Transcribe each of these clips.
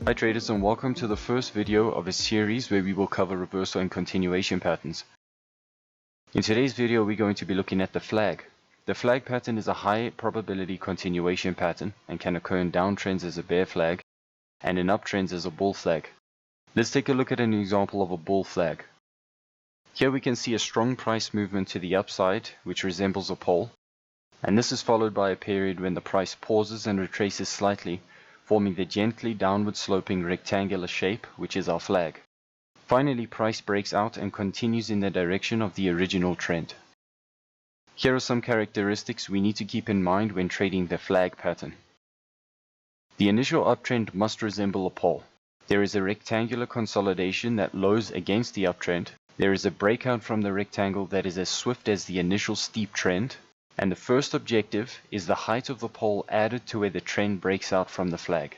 Hi traders, and welcome to the first video of a series where we will cover reversal and continuation patterns. In today's video we're going to be looking at the flag. The flag pattern is a high probability continuation pattern and can occur in downtrends as a bear flag and in uptrends as a bull flag. Let's take a look at an example of a bull flag. Here we can see a strong price movement to the upside which resembles a pole, and this is followed by a period when the price pauses and retraces slightly, forming the gently downward sloping rectangular shape which is our flag. Finally, price breaks out and continues in the direction of the original trend. Here are some characteristics we need to keep in mind when trading the flag pattern. The initial uptrend must resemble a pole. There is a rectangular consolidation that lows against the uptrend. There is a breakout from the rectangle that is as swift as the initial steep trend. And the first objective is the height of the pole added to where the trend breaks out from the flag.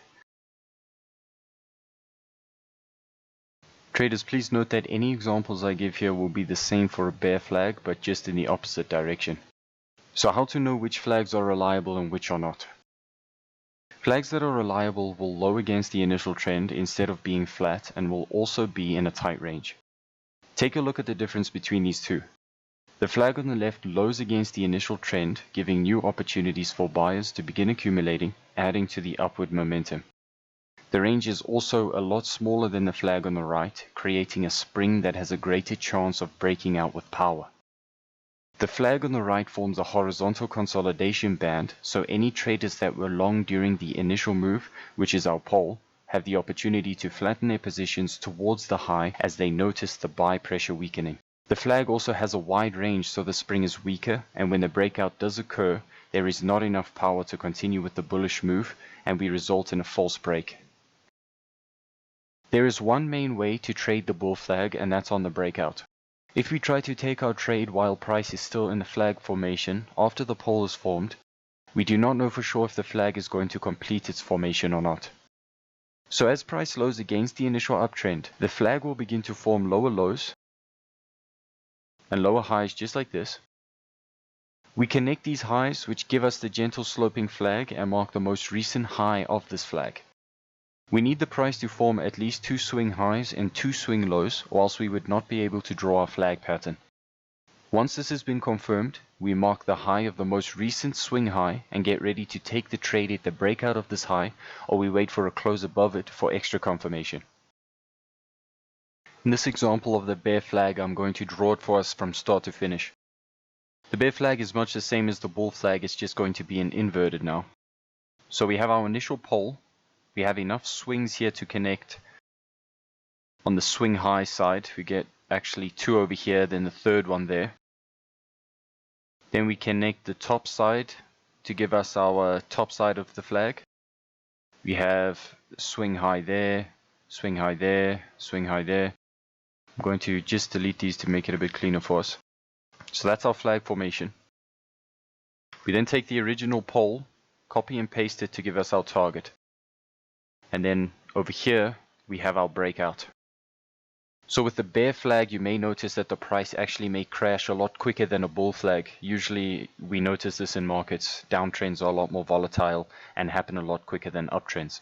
Traders, please note that any examples I give here will be the same for a bear flag, but just in the opposite direction. So how to know which flags are reliable and which are not? Flags that are reliable will low against the initial trend instead of being flat and will also be in a tight range. Take a look at the difference between these two. The flag on the left lows against the initial trend, giving new opportunities for buyers to begin accumulating, adding to the upward momentum. The range is also a lot smaller than the flag on the right, creating a spring that has a greater chance of breaking out with power. The flag on the right forms a horizontal consolidation band, so any traders that were long during the initial move, which is our pole, have the opportunity to flatten their positions towards the high as they notice the buy pressure weakening. The flag also has a wide range, so the spring is weaker, and when the breakout does occur, there is not enough power to continue with the bullish move, and we result in a false break. There is one main way to trade the bull flag, and that's on the breakout. If we try to take our trade while price is still in the flag formation after the pole is formed, we do not know for sure if the flag is going to complete its formation or not. So as price lows against the initial uptrend, the flag will begin to form lower lows and lower highs just like this. We connect these highs, which give us the gentle sloping flag, and mark the most recent high of this flag. We need the price to form at least 2 swing highs and 2 swing lows, or else we would not be able to draw our flag pattern. Once this has been confirmed, we mark the high of the most recent swing high and get ready to take the trade at the breakout of this high, or we wait for a close above it for extra confirmation. In this example of the bear flag, I'm going to draw it for us from start to finish. The bear flag is much the same as the bull flag, it's just going to be an inverted now. So we have our initial pole, we have enough swings here to connect. On the swing high side, we get actually 2 over here, then the third one there. Then we connect the top side to give us our top side of the flag. We have swing high there, swing high there, swing high there. I'm going to just delete these to make it a bit cleaner for us. So that's our flag formation. We then take the original pole, copy and paste it to give us our target. And then over here, we have our breakout. So with the bear flag, you may notice that the price actually may crash a lot quicker than a bull flag. Usually we notice this in markets. Downtrends are a lot more volatile and happen a lot quicker than uptrends.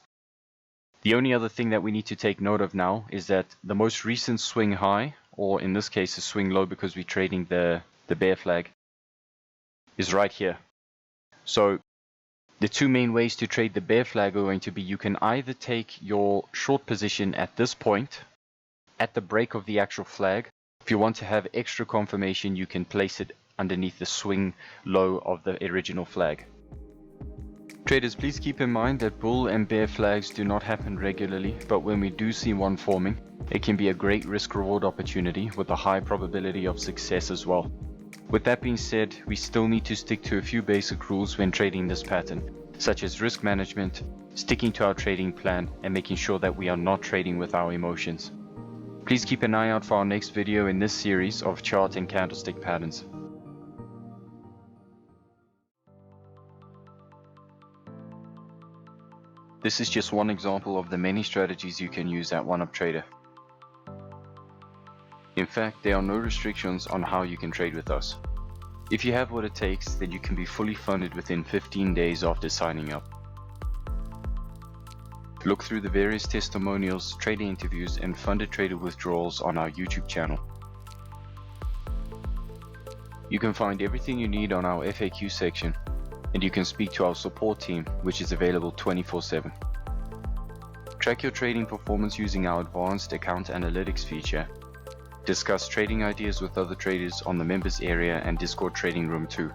The only other thing that we need to take note of now is that the most recent swing high, or in this case a swing low because we're trading the bear flag, is right here. So the 2 main ways to trade the bear flag are going to be, you can either take your short position at this point, at the break of the actual flag. If you want to have extra confirmation, you can place it underneath the swing low of the original flag. Traders, please keep in mind that bull and bear flags do not happen regularly, but when we do see one forming, it can be a great risk-reward opportunity with a high probability of success as well. With that being said, we still need to stick to a few basic rules when trading this pattern, such as risk management, sticking to our trading plan, and making sure that we are not trading with our emotions. Please keep an eye out for our next video in this series of chart and candlestick patterns. This is just one example of the many strategies you can use at OneUp Trader. In fact, there are no restrictions on how you can trade with us. If you have what it takes, then you can be fully funded within 15 days after signing up. Look through the various testimonials, trader interviews, and funded trader withdrawals on our YouTube channel. You can find everything you need on our FAQ section, and you can speak to our support team, which is available 24/7. Track your trading performance using our advanced account analytics feature. Discuss trading ideas with other traders on the members area and Discord trading room too.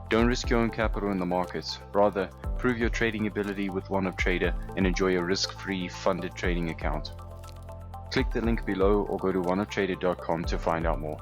Don't risk your own capital in the markets. Rather, prove your trading ability with OneUp Trader and enjoy a risk-free funded trading account. Click the link below or go to oneuptrader.com to find out more.